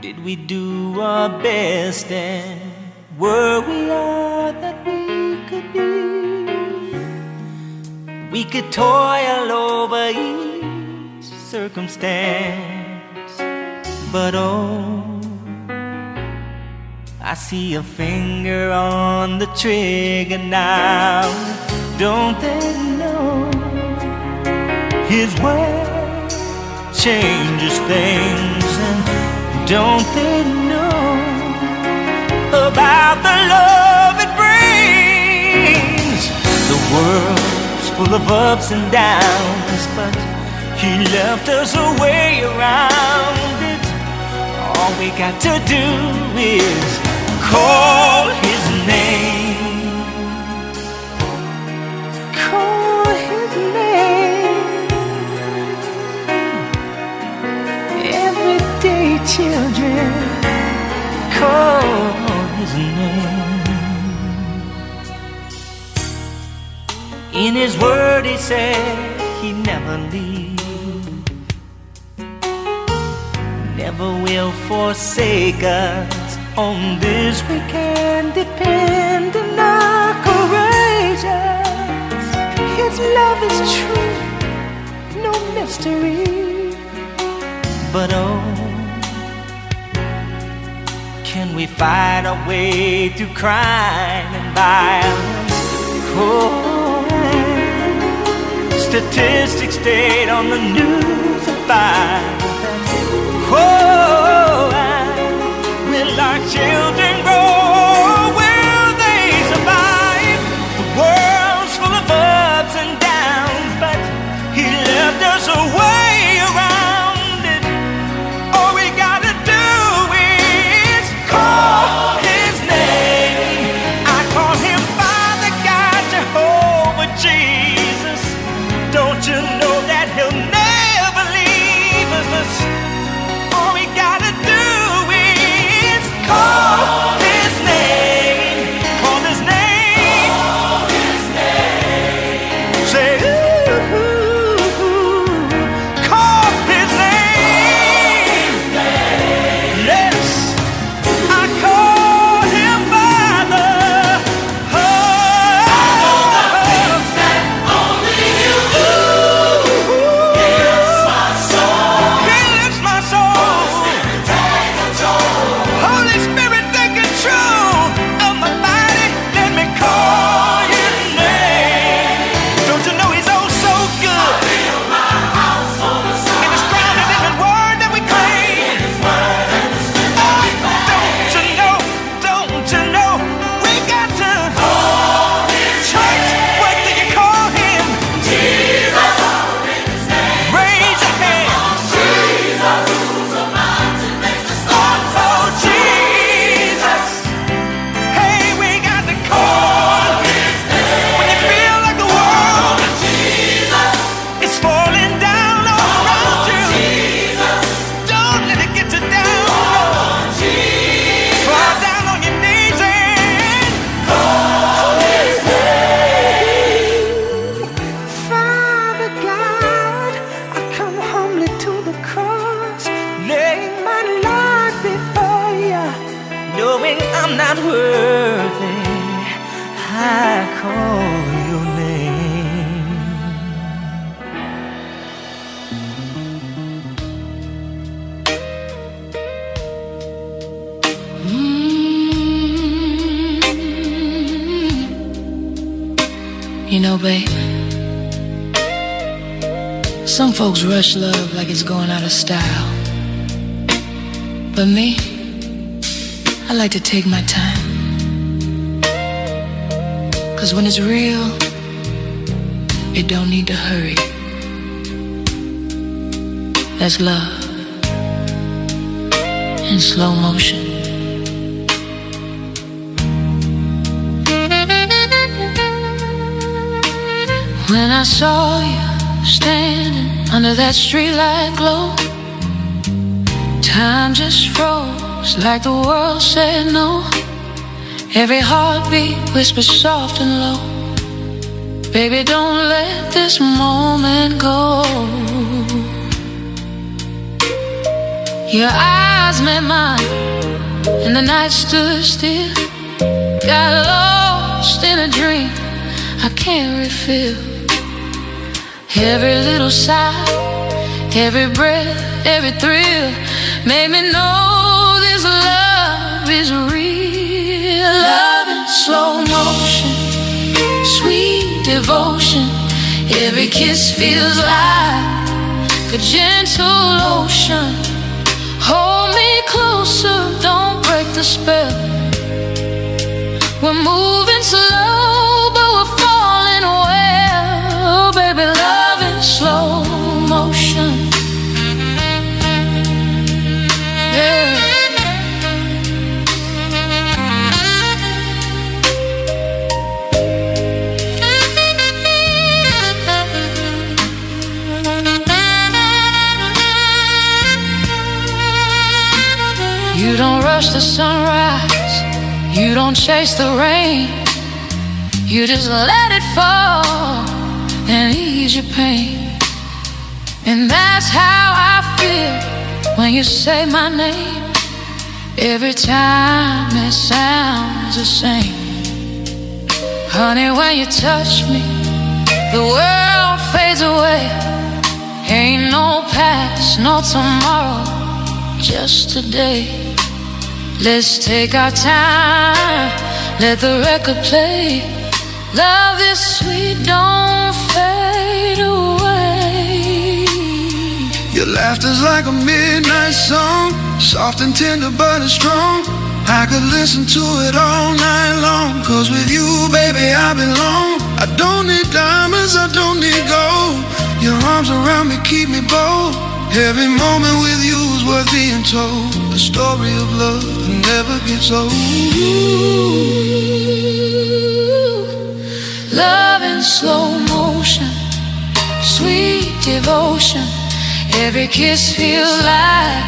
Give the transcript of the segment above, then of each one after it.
Did we do our best and were we all that we could be? We could toil over each circumstance, but oh, I see a finger on the trigger now. Don't they know His word changes things? And don't they know about the love it brings? The world's full of ups and downs, but He left us a way around it. All we got to do is call His name. Call His name. Everyday children, call His name. In His word He said He never leaves, never will forsake us. On this we can depend and are courageous. His love is true, no mystery. But oh, can we find our way through crime and violence? Oh, statistics state on the news of violence. Oh, will our children grow? Will they survive? The world's full of ups and downs, but He left us a way around it. All we gotta do is call His name. I call Him Father God, Jehovah Jesus. Don't you know that He'll never leave us? All we gotta do is call His name. Call His name. Call His name. Say, ooh, call His name. Yes, I call Him Father. Oh, I know the things that only You do. He lifts my soul. He lifts my soul. Holy Spirit, take control of my body. Let me call His name. Don't you know He's oh so good? And it's grounded in His word that we claim. Don't you know, we got to call His church. What do you call Him? Jesus. Raise your hand. Jesus. Oh, Jesus. Hey, we got to call His name. When you feel like the world is falling down all around you, don't let it get you down. Fall down on your knees and call His name. Father God, I come humbly to the cross, laying my life before You, knowing I'm not worthy. I call Your name. You know, babe, some folks rush love like it's going out of style. But me, I like to take my time. 'Cause when it's real, it don't need to hurry. That's love in slow motion. When I saw you standing under that streetlight glow, time just froze like the world said no. Every heartbeat whispers soft and low, baby, don't let this moment go. Your eyes met mine, and the night stood still. Got lost in a dream I can't refill. Every little sigh, every breath, every thrill made me know this love is real. Love in slow motion, sweet devotion. Every kiss feels like a gentle ocean. Hold me closer, don't break the spell. We're moving slow, but we're falling well. Baby, love in slow motion. Yeah. You don't rush the sunrise, you don't chase the rain. You just let it fall and ease your pain. And that's how I feel when you say my name. Every time it sounds the same. Honey, when you touch me, the world fades away. Ain't no past, no tomorrow, just today. Let's take our time, let the record play. Love is sweet, don't fade away. Your laughter's like a midnight song, soft and tender but it's strong. I could listen to it all night long, 'cause with you, baby, I belong. I don't need diamonds, I don't need gold. Your arms around me keep me bold. Every moment with you is worth being told. The story of love never gets old. Love in slow motion, sweet devotion. Every kiss feels like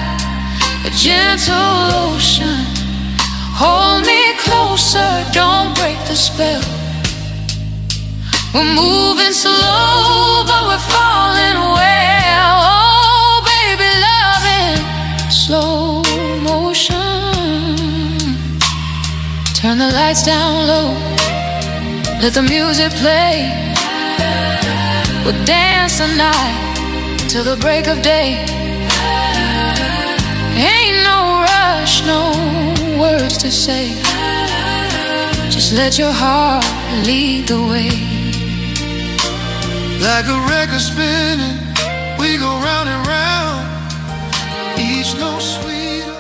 a gentle ocean. Hold me closer, don't break the spell. We're moving slow, but we're falling well. Oh, baby, love in slow motion. Turn the lights down low, let the music play. We'll dance the night till the break of day. Ain't no rush, no words to say. Just let your heart lead the way. Like a record spinning, we go round and round, each note sweeter.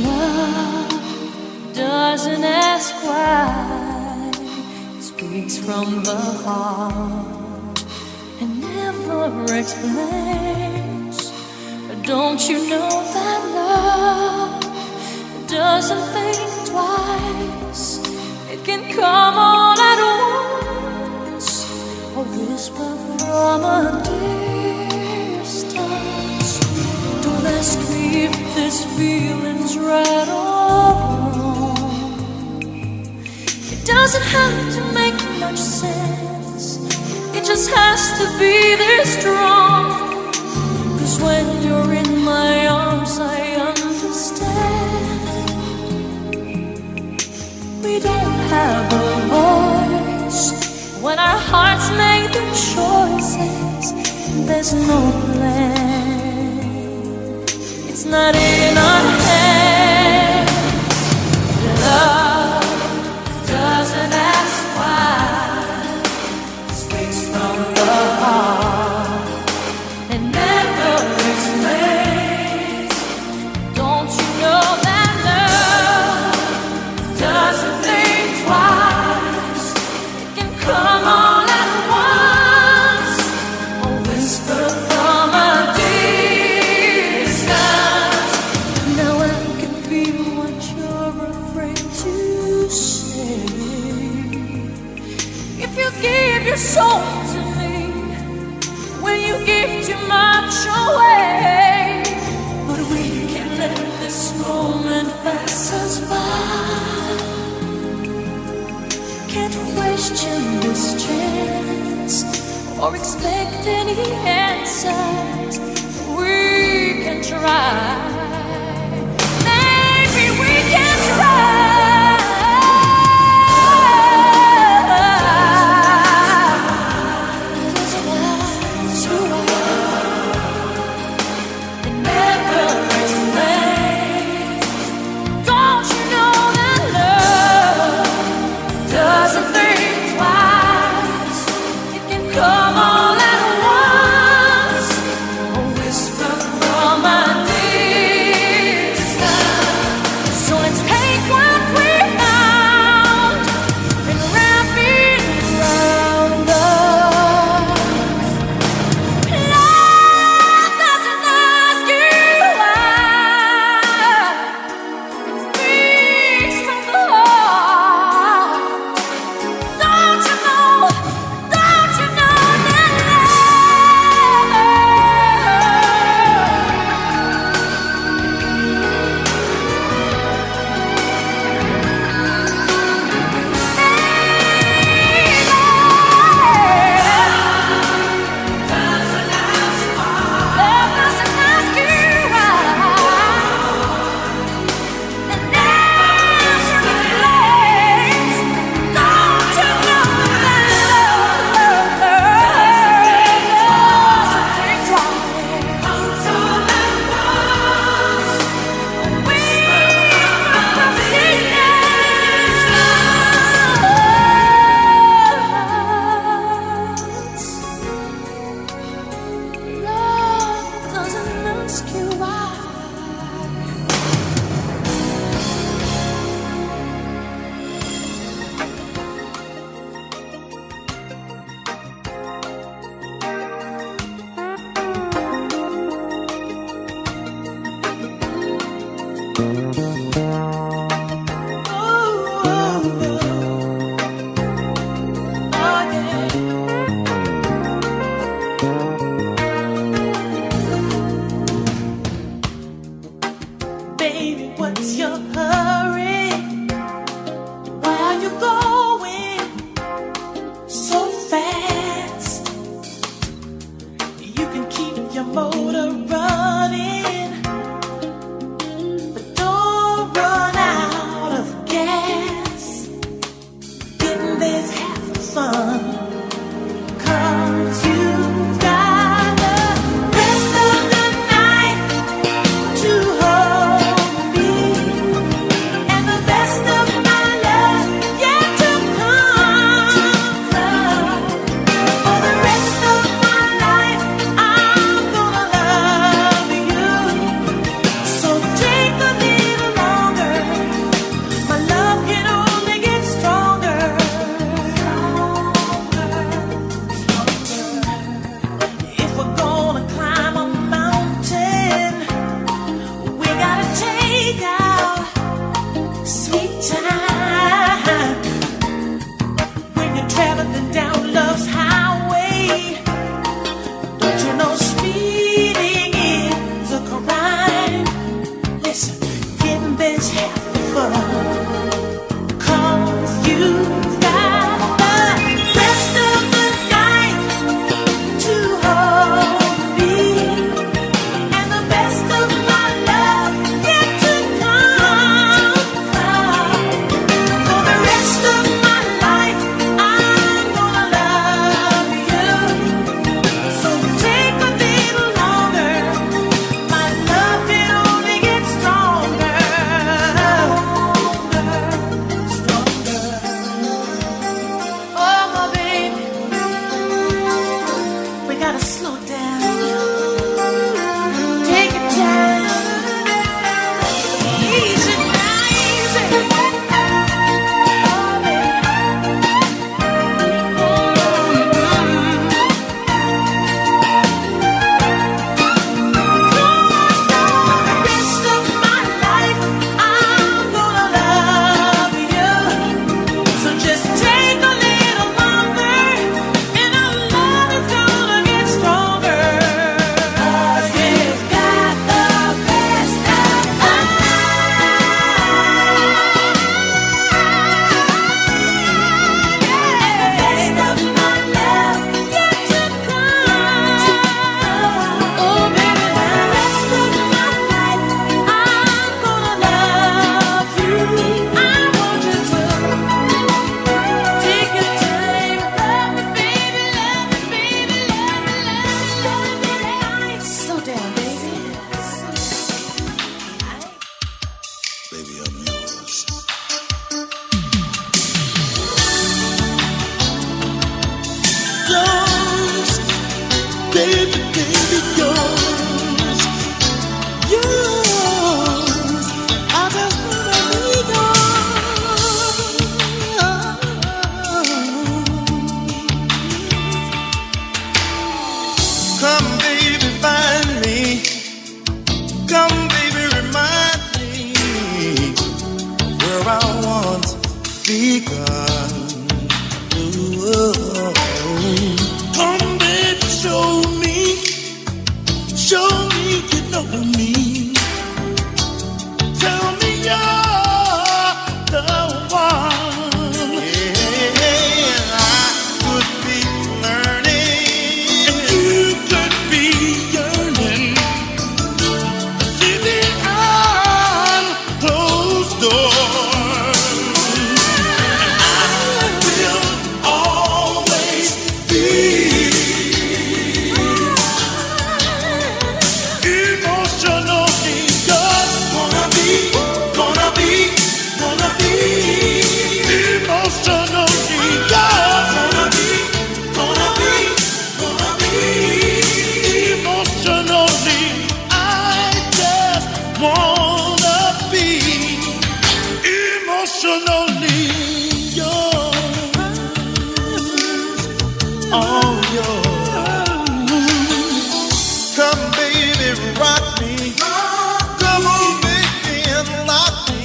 Love doesn't ask why, it speaks from the heart and never explains. Don't you know that love doesn't think twice? It can come all at once, a whisper from a distance. Don't ask me if this feeling's right or wrong. It doesn't have to make much sense, it just has to be this strong. 'Cause when you're in my arms, I understand. We don't have a voice when our hearts make the choices. There's no plan, it's not in our hands. Love doesn't ask why, it speaks from the heart and never explains. Don't you know that love doesn't think twice? It can come all at once, a whisper from a distance. Now I can feel what you're afraid to say. If you give your soul to me, will you give too much away? But we can let this moment pass us by. can't question this chance or expect any answers. We can try. Maybe we can try. One God. Ooh. Come, baby, show me you know me. Tell me you're the one. Yeah, I could be learning, and you could be yearning to see behind closed doors. And I will always be emotionally yours. Gonna be emotionally yours. Gonna be emotionally. I just wanna be emotionally yours. All yours. Come, baby, rock me. Come on, baby, and lock me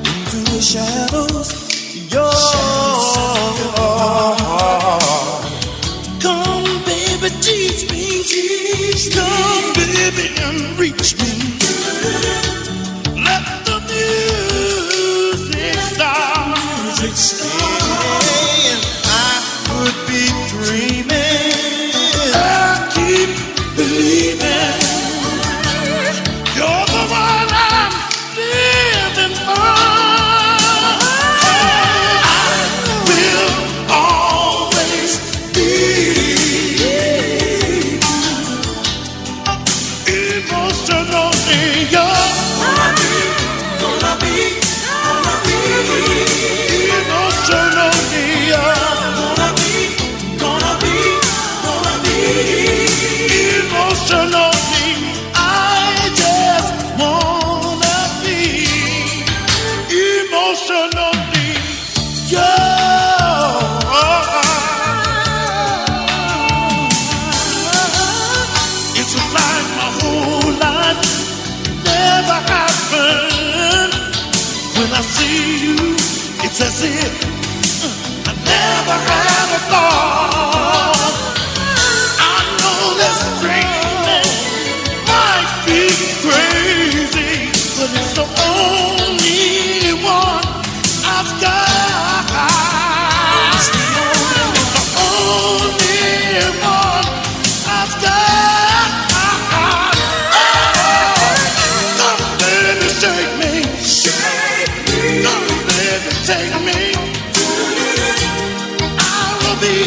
into the shadows. Come, baby, teach me. Come, baby, and reach me. Let the music start. And I could be dreaming. I keep believing you're the one I'm living for. I will always be emotionally yours. Gonna be emotionally yours. Gonna be emotionally. I just wanna be emotionally yours. It's like my whole life never happened. When I see you, it's as if I never had a thought. I know this dreaming might be crazy, but it's the only one I've got. It's the only one I've got. Come, baby, shake me. Come, baby, take me. I will be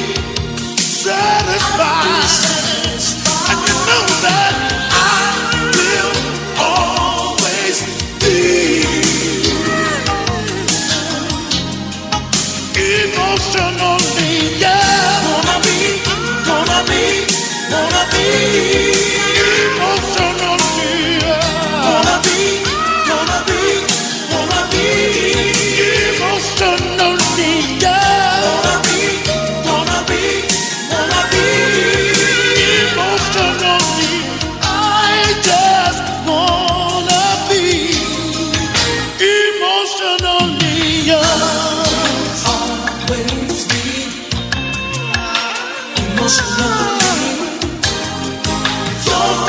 satisfied. And you know that I will always be emotionally, yeah. Gonna be emotionally, yeah. Gonna be emotionally, yeah. Gonna be emotionally. I just wanna be emotionally yours. Always be emotionally yours.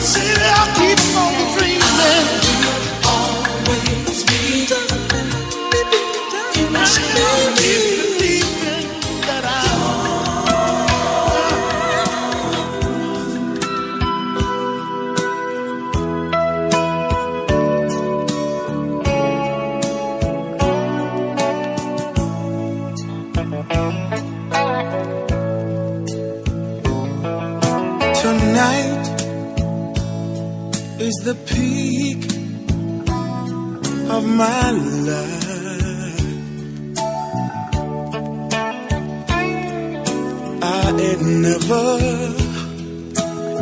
See, I keep on dreaming. Always be emotionally believing that tonight is the peak of my life. I had never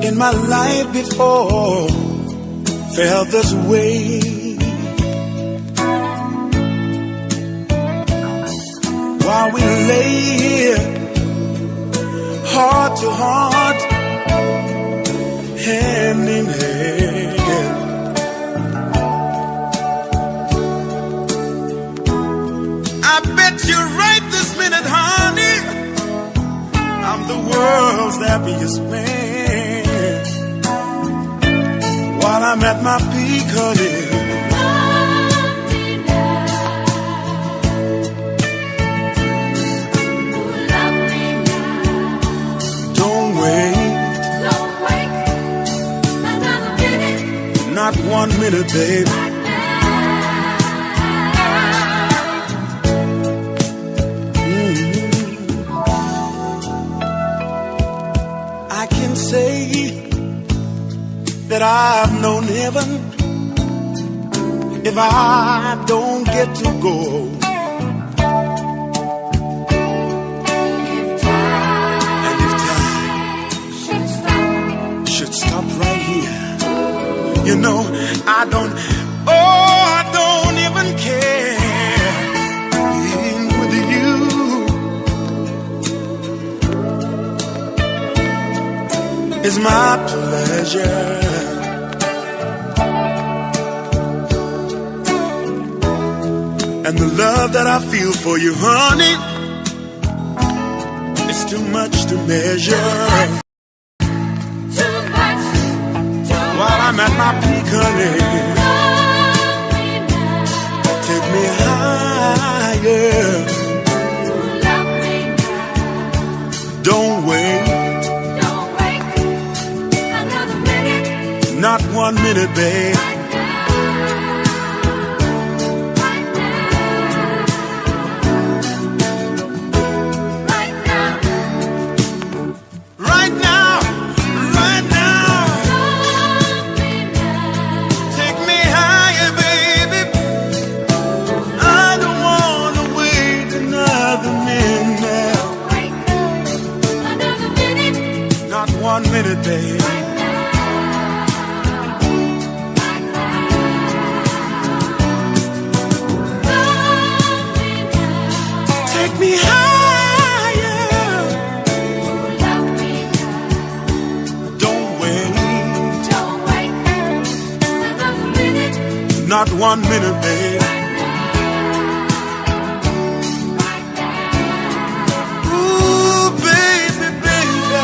in my life before felt this way. While we lay here, heart to heart, hand in hand, bet you right this minute, honey, I'm the world's happiest man. While I'm at my peak, honey, don't wait another minute. Not 1 minute, babe. I can say that I've known heaven if I don't get to go. And if time should stop right here, you know, I don't even care. Being with you is my pleasure. And the love that I feel for you, honey, is too much to measure. Too much. While I'm at my peak, honey, take me higher. Don't wait another minute. Not 1 minute, babe. Take me higher. Don't wait another minute. Not 1 minute, babe. Ooh, baby, baby.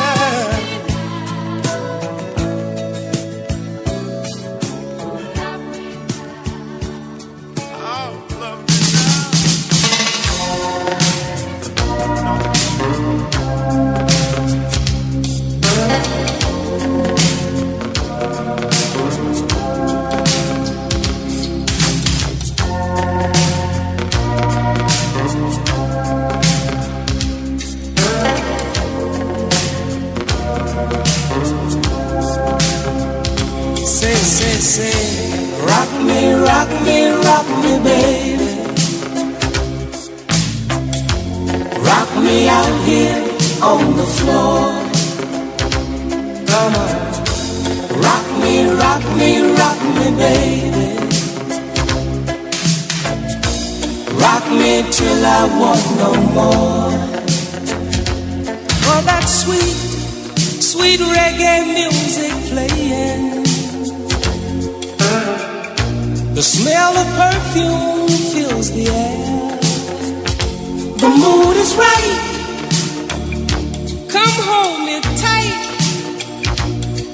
Oh, love me Say, rock me, baby. Rock me out here on the floor. Come on. Rock me, baby. Rock me till I want no more. Oh, that sweet, sweet reggae music playing. The smell of perfume fills the air. The mood is right. Come hold me tight.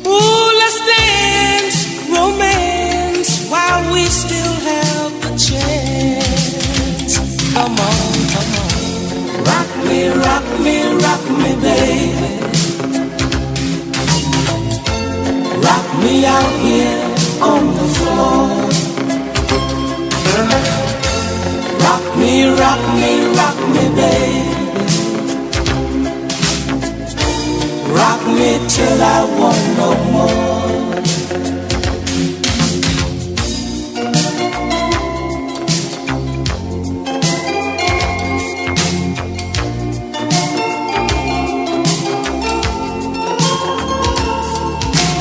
Ooh, let's dance, romance, while we still have the chance. Come on, come on. Rock me, baby. Rock me out here on the floor. Rock me, baby. Rock me till I want no more.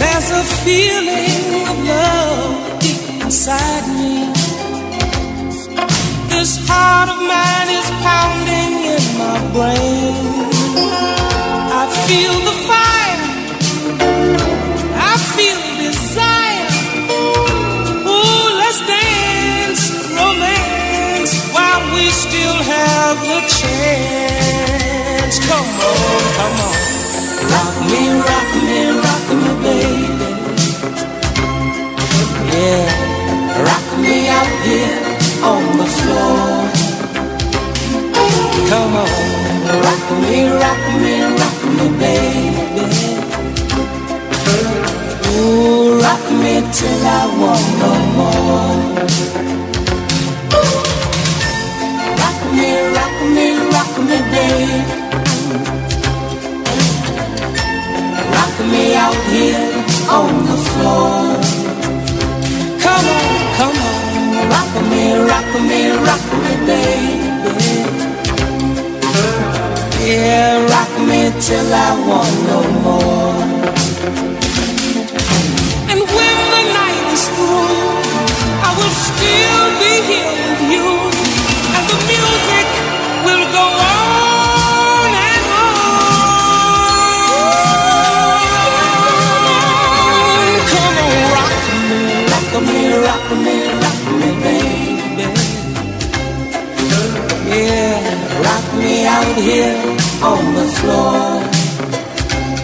There's a feeling of love deep inside me. This heart of mine is pounding in my brain. I feel the fire, I feel desire. Ooh, let's dance, romance, while we still have another chance. Come on, come on. Rock me, rock me, rock me, baby. Yeah, rock me out here on the floor. Come on, rock me, rock me, rock me, baby. Ooh, rock me till I want no more. Rock me, rock me, rock me, baby. Rock me out here on the floor. Come on, come on. Rock me, rock me, rock me, baby. Yeah, rock me till I want no more. And when the night is through, I will still be here with you, and the music will go on and on. Come on, rock me, rock me, rock me, rock me, baby. Yeah, rock me out here on the floor.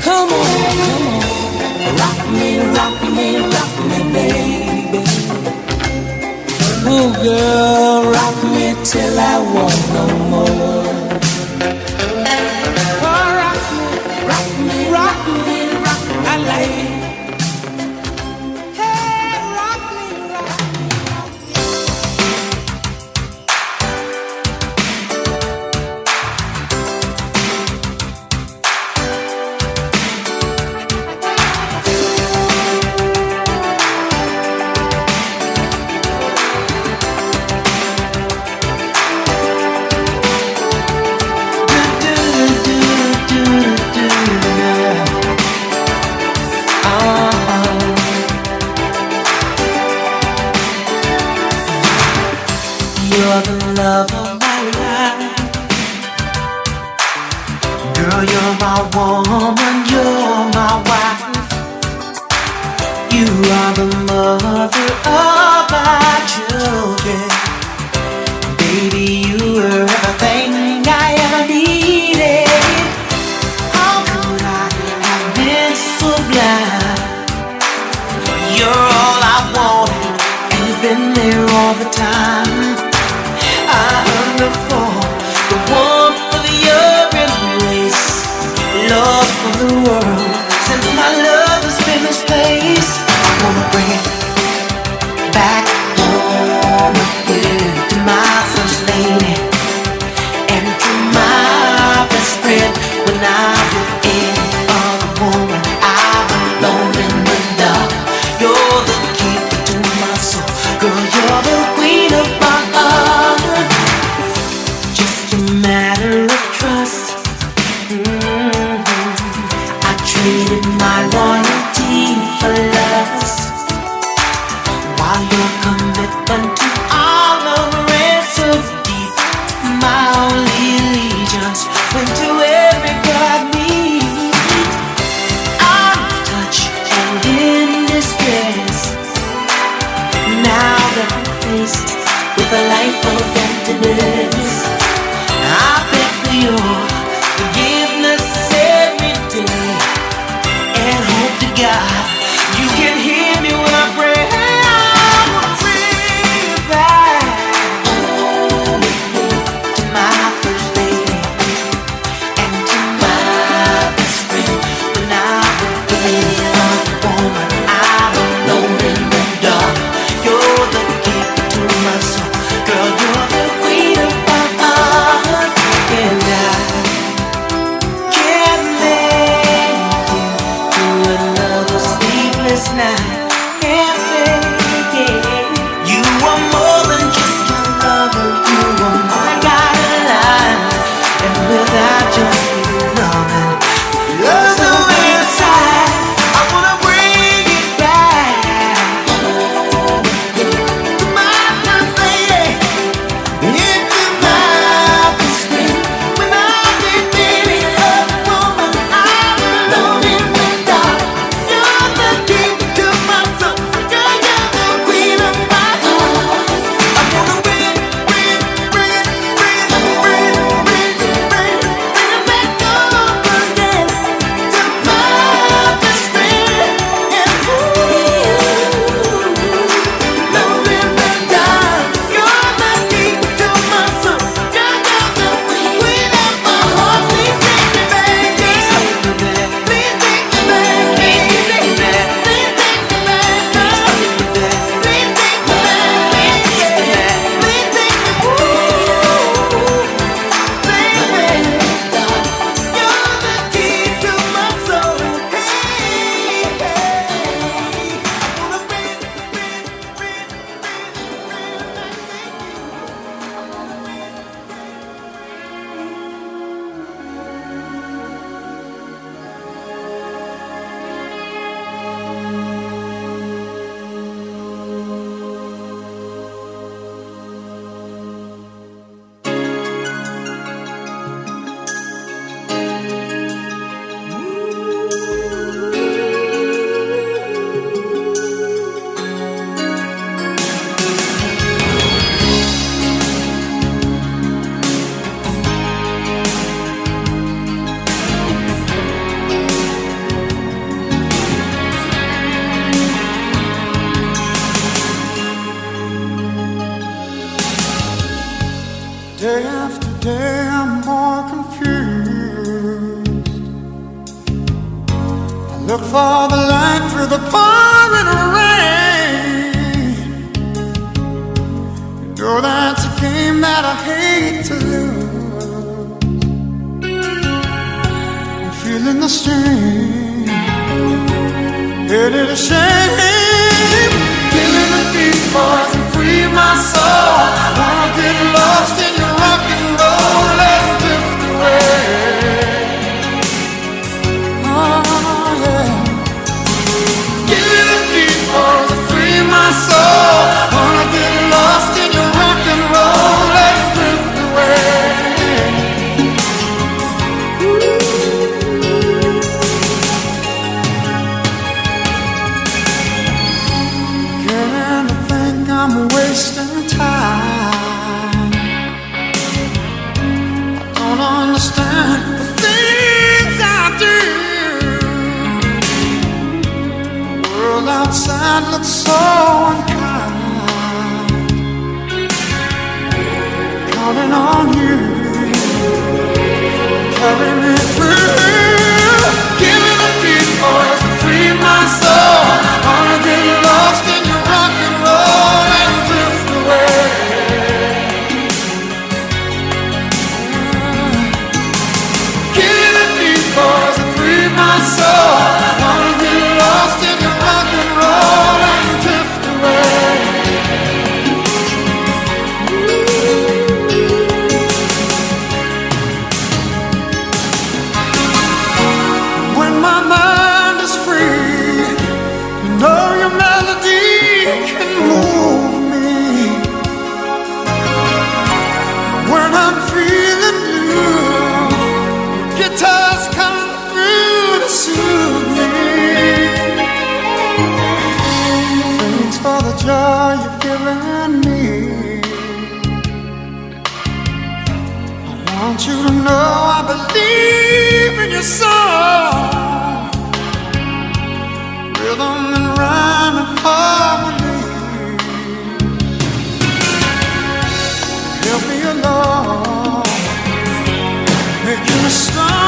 Come on, come on. Rock me, rock me, rock me, baby. Ooh, girl, rock me till I want no more. Oh, rock me, rock me, rock me, rock me, I like it. Hey, rock me, rock me. You're the love of my life. Girl, you're my woman, you're my wife. You are the mother of my children. Baby, you were everything I ever needed. How could I have been so blind? You're all I wanted, and you've been there all the time. I hunger for the warmth of your embrace, love from the world. Since my love has been misplaced, I wanna bring it back home again to my first lady and to my best friend. When I'm with any other woman, I'm alone in the dark. You're the keeper to my soul, girl. You're the queen of my heart. Just a matter of trust. I traded my loyalty for lust, while your commitment to honor ran so deep. My only allegiance went to every girl I meet. I'm touched and in distress, now that I'm faced with a life of emptiness. I beg for your forgiveness every day, and hope to God you can hear me when I pray. I wanna bring you back home with me to my first lady and to my best friend. When I'm with any other woman, I'm alone in the dark. You're the keeper to my soul, girl. You're the queen of my heart, and I can't make you to another sleep. Day after day I'm more confused. I look for the light through the pouring rain. You know that's a game that I hate to lose. I'm feeling the strain, headed a shame. Killing the deep voice and free my soul. I wanna get lost in your rock and roll. Let's drift away. Oh yeah. Killing the deep voice and free my soul. I wanna get lost in your rock and roll. Let's drift away. I'm wasting time. I don't understand the things I do. The world outside looks so unkind. Counting on you, carry me through. Give me the beat, boys, to free my soul. I wanna get lost in your rock and roll. Joy you've given me, I want you to know I believe in your song, rhythm and rhyme and harmony. Help me along, making me strong.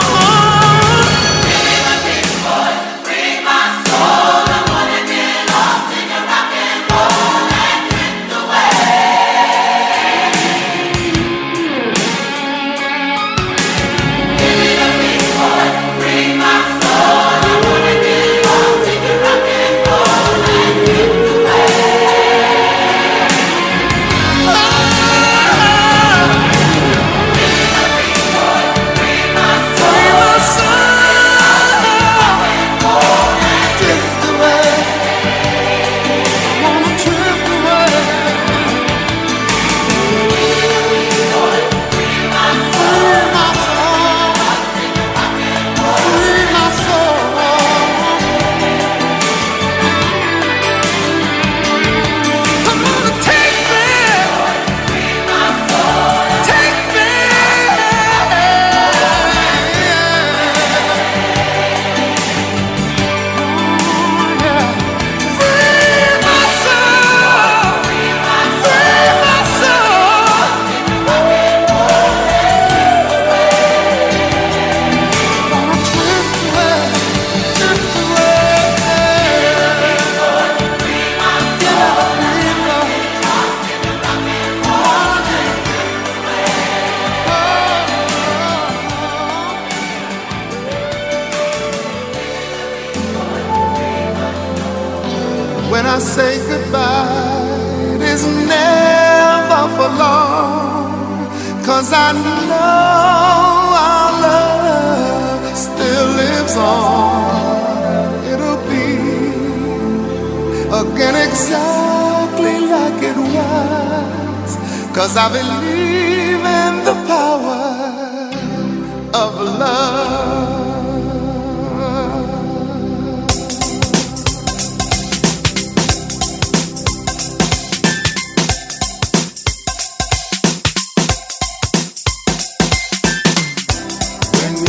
When I say goodbye, it is never for long, 'cause I know our love still lives on. It'll be again exactly like it was, 'cause I believe in the power of love.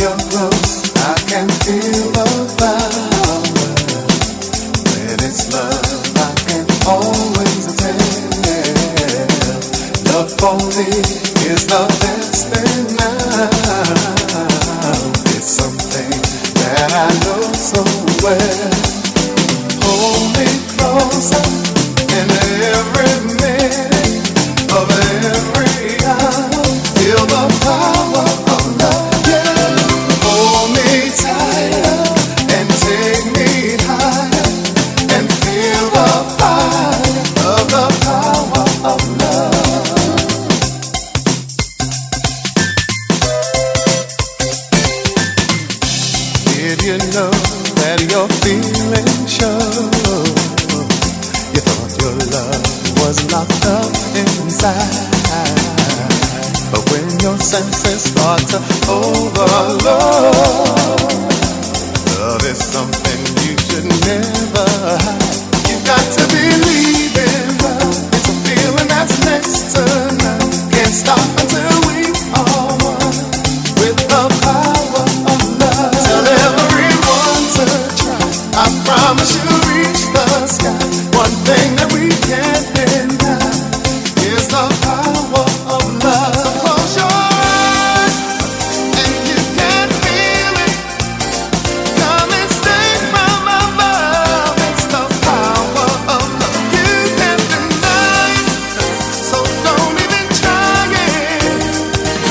You're close, I can feel the power. When it's love, I can always tell. Love for me is the best thing now. It's something that I know so well. Hold me closer in every minute of every hour. Feel the power of love. Yeah. Hold me tighter and take me higher and feel the fire of the power of love. Did you know that your feelings show? You thought your love was locked up inside, but when your senses start to overload, love is something you should never hide. You got to believe in love. It's a feeling that's next to none. Can't stop until we are one with the power of love. Tell everyone to try. I promise you'll reach the sky. One thing that we can't deny is the power of love. So close your eyes and you can feel it. Come and stay from above. It's the power of love. You can't deny it, so don't even try it.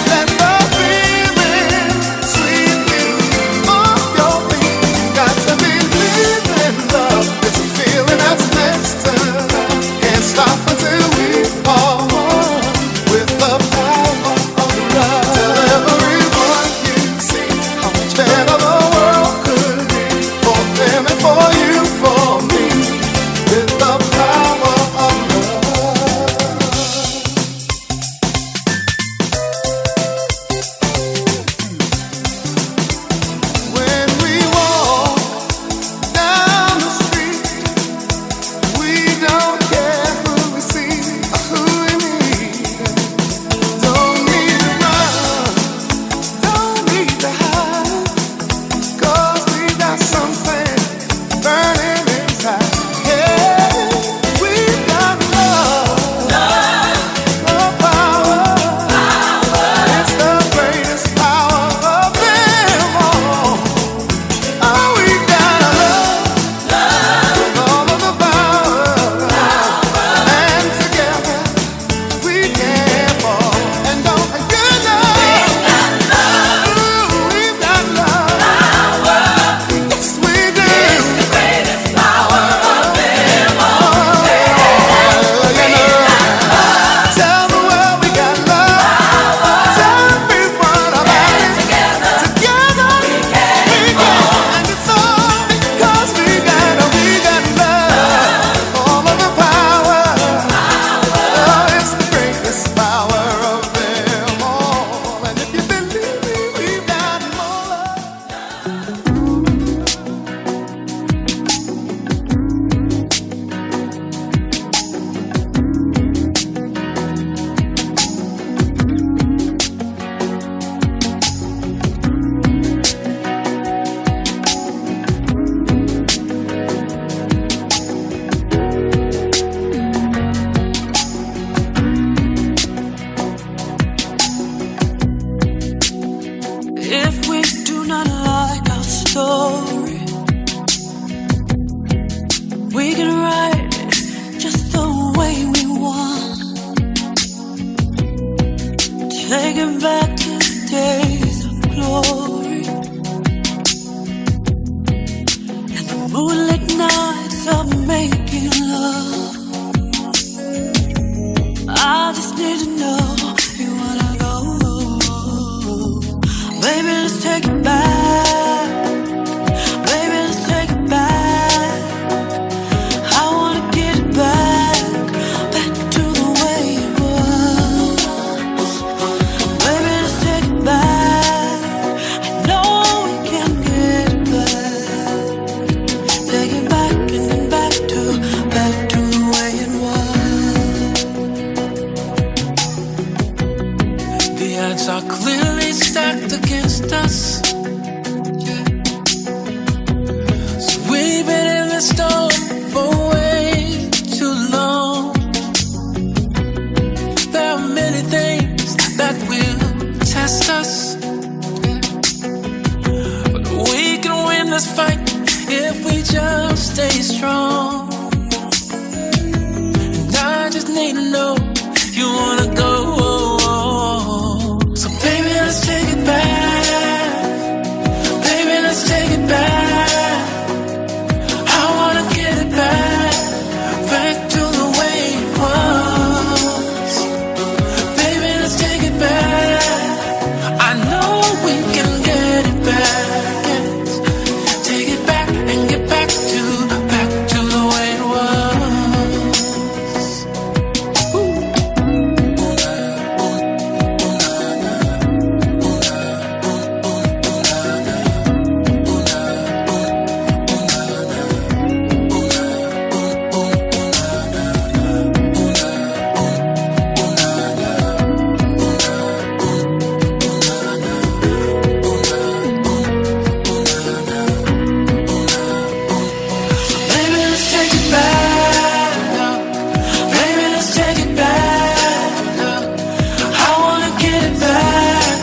Let the feeling sweep you off your feet. You got to believe in love. It's a feeling that's next to love. Can't stop until we are one with the power of love. Tell everyone you see how much better the world could be for them and for you, for me, with the power of love. When we walk down the street, we don't care who we see or who we meet. Don't need to run, don't need to hide, 'cause we got something burning inside. Yeah, we got love, the power. It's the greatest power of them all. Oh, we got love, all of the power, and together we can fall. And don't forget love. Ooh, we've got love. Yes, we do. It's the greatest power of them all. Tell the world we got love. Tell everyone about it. Together we can. And it's all because we got love. All of the power. Oh, it's the greatest power of them all. And if you believe me, we've got more love. If we do not like our story, we can write it just the way we want. Take it back to the days of glory and the moonlit nights of making love. I just need to know you wanna go. Baby, let's take it back. Baby, let's take it back. I wanna get it back, back to the way it was. Baby, let's take it back. I know we can get it back. Take it back and then back to the way it was. The odds are clearly stacked against us. So we've been in the storm for way too long. There are many things that just stay strong. And I just need to know if you wanna go. So baby, let's take it back. Baby, let's take it back. I wanna get it back, back to the way it was. Baby, let's take it back. I know we can get it back. Yes. Take it back and get back to the way it was. Ooh. Baby, let's take it back. Baby, let's take it back. I wanna get it back,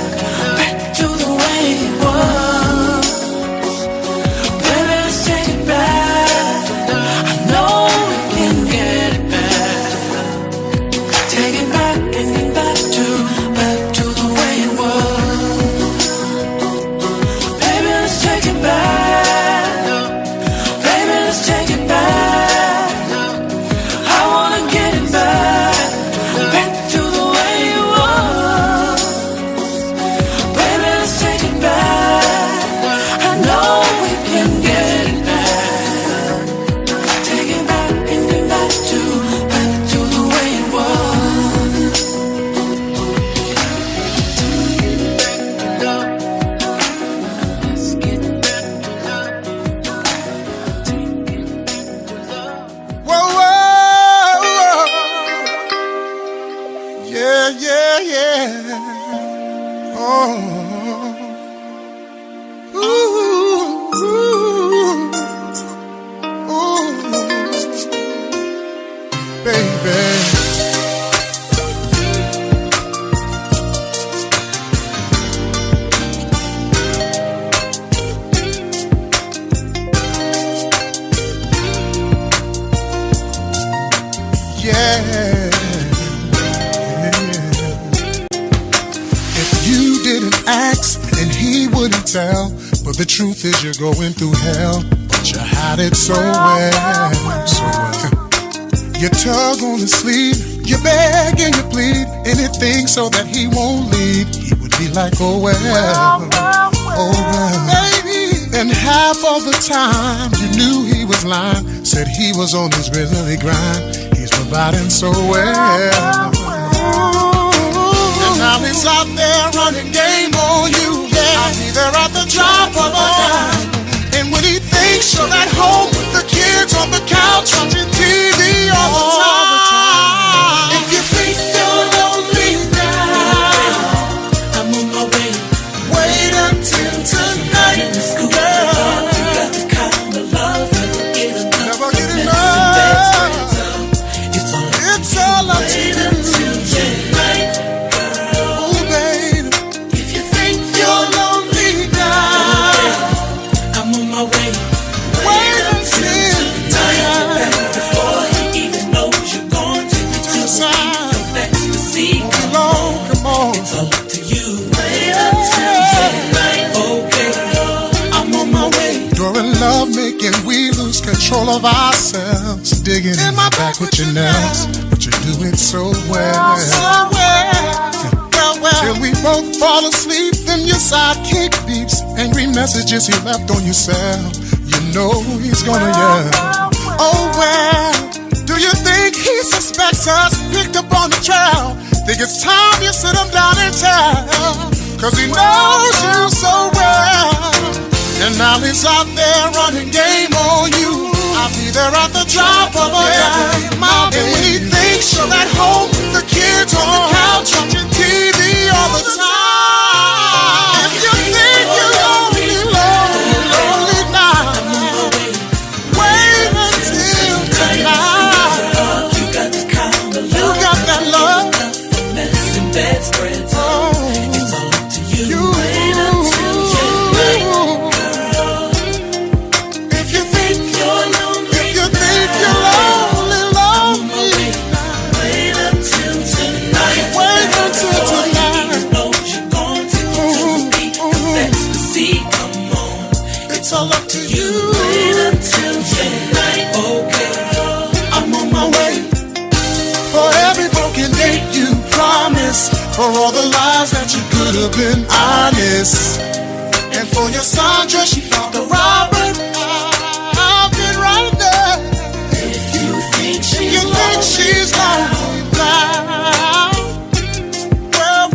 back to the way it was. Baby, let's take it back. I know we can get it back. Take it back and get back to the way it was. Baby, let's take it back. Baby, let's take it back. I wanna get it back, back to the way it was. Baby, let's take it back. I know we can get it back. Take it back and get back to the way it was. Let's get back to love. Take it back to love. Whoa, whoa, whoa. Yeah, yeah, yeah. Oh. Ooh, ooh, ooh. Baby. Yeah. If you didn't ask, then he wouldn't tell. But the truth is you're going through hell, but you hide it so well. So you tug on his sleeve, you beg and you plead, anything so that he won't leave. He would be like, oh well, oh well, baby. And half of the time you knew he was lying, said he was on his grizzly grind. He's providing so well. And now he's out there running game on you. Yeah, I'll be there at the drop of a dime. And when he thinks you're at home with the kids on the couch watching TV all the time. If you think you're lonely now, I'm on my way. wait until tonight, girl. You got the kind of love never get enough. Never get Medicine enough. beds burns up. It's all up to Wait you. until tonight, girl. Oh, baby. If you think You're lonely now. I'm on my way. Wait until tonight. Before he even knows you're going to be too Time. ecstasy. Come on, come on. It's all up to you. Wait until tonight. Okay, I'm on my way. During love making, we lose control of ourselves. Digging in my back with your nails, but you do it so well. Till we both fall asleep, then your sidekick beeps. Angry messages he left on your cell. You know he's gonna yell. Oh well, do you think he suspects us? Picked up on the trail. Think it's time you sit him down and tell. Cause he knows you so well. And now he's out there running game on you. I'll be there at the drop of a dime. And when he thinks you're at home with the kids on the couch watching TV all the time. If you think you're lonely, lonely now, wait until tonight. You got the kind of love. You got that love. Medicine bed spreads. Oh, It's all up to you. you. Wait until tonight, girl. If you think you're For all the lies that you could have been honest. And for your Sandra, she found the Robert. I've been right there. If you think she's lonely now, well,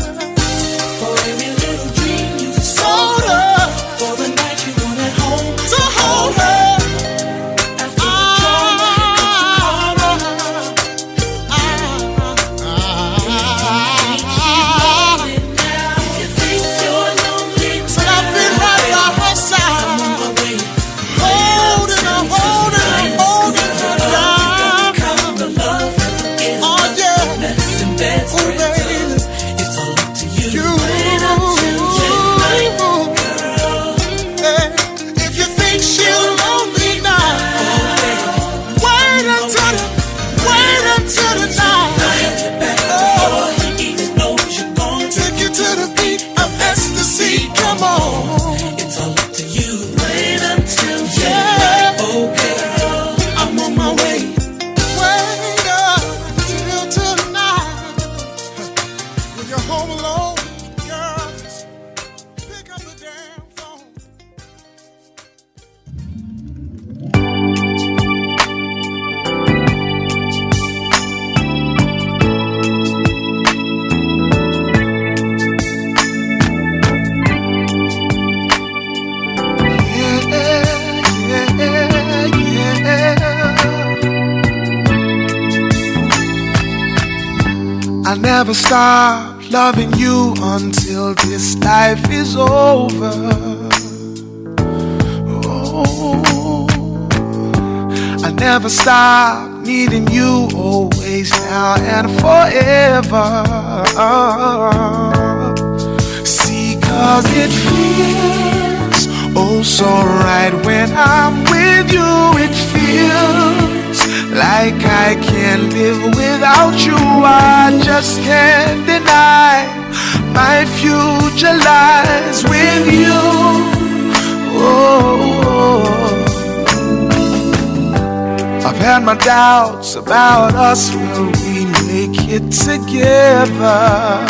for every little dream you sold her, for the night you wanted home to hold her. After the drama if you think you're lonely So I've been right by her side, holding her down. count the love and forgive Oh yeah, mess and bad oh baby, it's all up to you. you. Wait until tonight, girl. Hey, if you think she's lonely now, wait until the night. Before he even knows you're gone, Take you to the beat of ecstasy. Come on, it's all up to you. Wait until yeah. oh girl, I'm on my way. Wait until tonight. When you're home alone, girl, just pick up the damn phone. I never stop loving you until this life is over. Oh, I never stop needing you, always, now and forever. See, 'cause it feels oh so right when I'm with you. It feels like I can't live without you. I just can't deny my future lies with you. Oh, I've had my doubts about us. Will we make it together?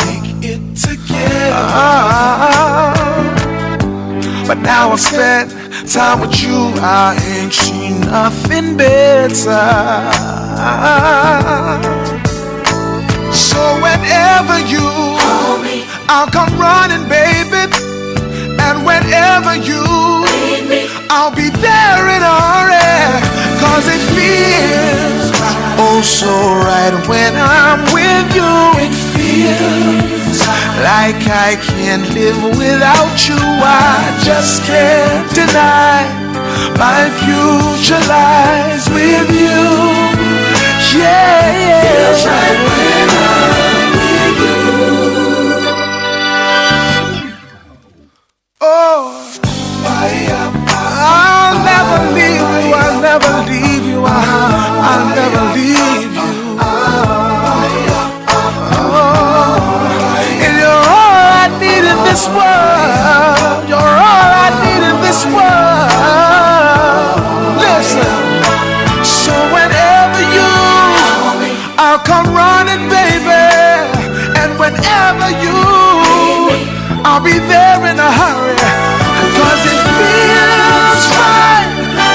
But now I spent time with you, I ain't seen nothing better. So whenever you call me, I'll come running, baby. And whenever you need me, I'll be there in a hurry. 'Cause it feels oh so right when I'm with you. It feels like I can't live without you. I just can't deny my future lies with you. Yeah, feels right when I'm with you. Oh, I'll never leave you. I'll never leave you. I'll never leave you. And you're all I need in this world. You're all I need in this world. Listen. So whenever you, I'll come running, baby. And whenever you, I'll be there in a hurry. 'Cause it feels right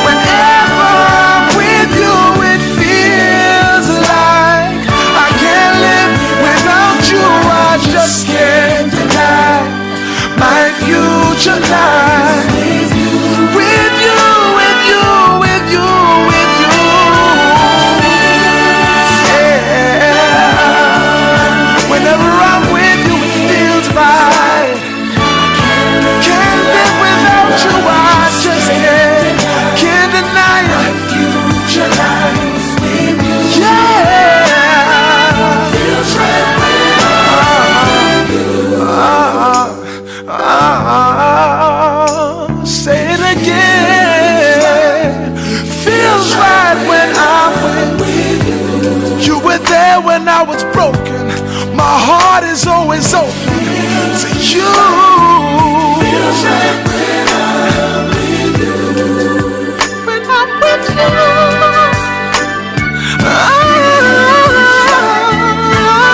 whenever I'm with you. It feels like I can't live without you. I just can't deny my future life with you, with you, with you, with you, with you. Yeah. Whenever I'm with you, it feels right. Can't live without you. I just can't deny it. My future life with you. Yeah. Feels right when say it again. Feels right when I'm with you. You were there when I was broken. My heart is always open to you. Feels right when I'm with you. When I'm with you.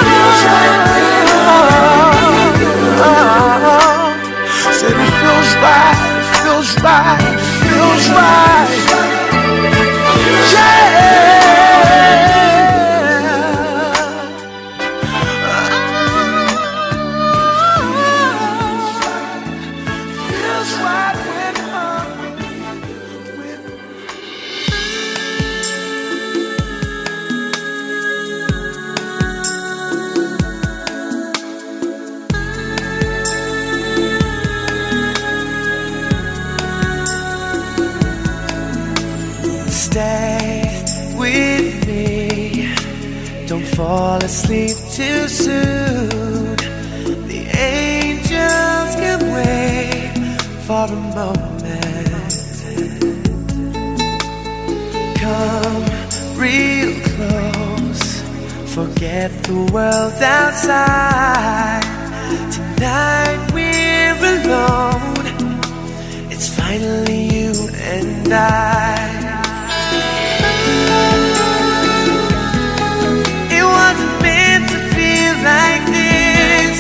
Feels right when I'm fall asleep too soon. The angels can wait for a moment. Come real close, forget the world outside. Tonight we're alone, it's finally you and I. It wasn't meant to feel like this,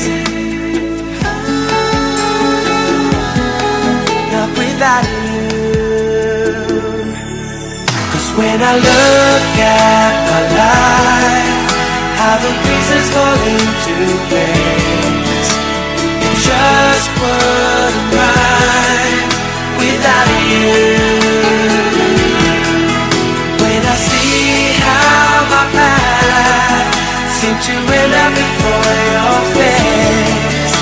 not without you. 'Cause when I look at my life, how the pieces fall into place, it just wouldn't right without you. When I see how my path seemed to end up before your face,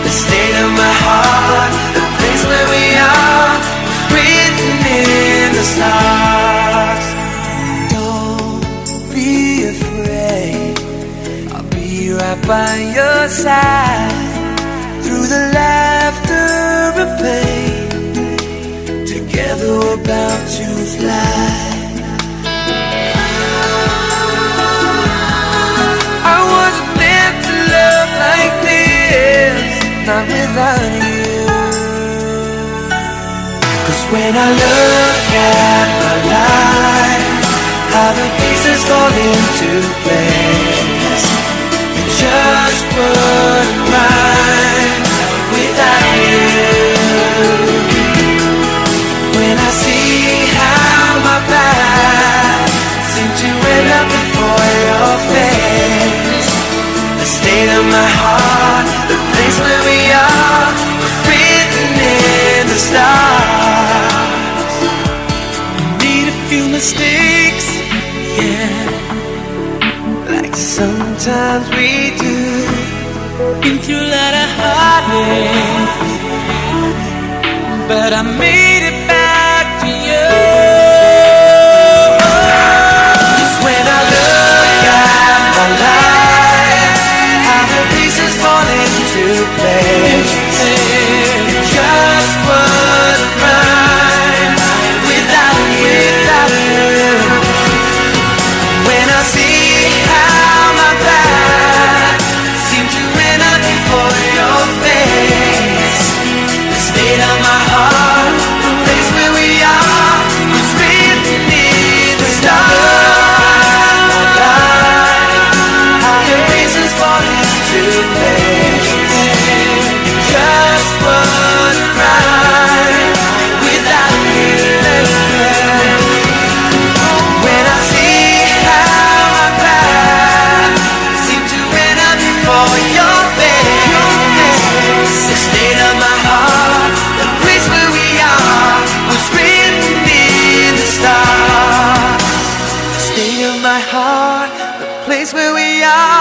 the state of my heart, the place where we are, was written in the stars. Don't be afraid, I'll be right by your side, through the laughter and pain, together we're about to fly. I wasn't meant to love like this, not without you. 'Cause when I look at my life, how the pieces fall into place, it just wouldn't right without you. When I see how my path seemed to end up before your face, the state of my heart, the place where we are, was written in the stars. Made a few mistakes, yeah, like sometimes we do. Been through a lot of heartache, but I made it back to you. 'Cause when I look at my life, how the pieces fall into place, it just wouldn't right without you. When I see how my path seemed to end up before your face, the state of my heart, the place where we are, was written in the stars. How the pieces fall into place, just wasn't right without you. When I see how my path seemed to end up before your face, the state of my heart, the place where we are, was written in the stars. The state of my heart, the place where we are.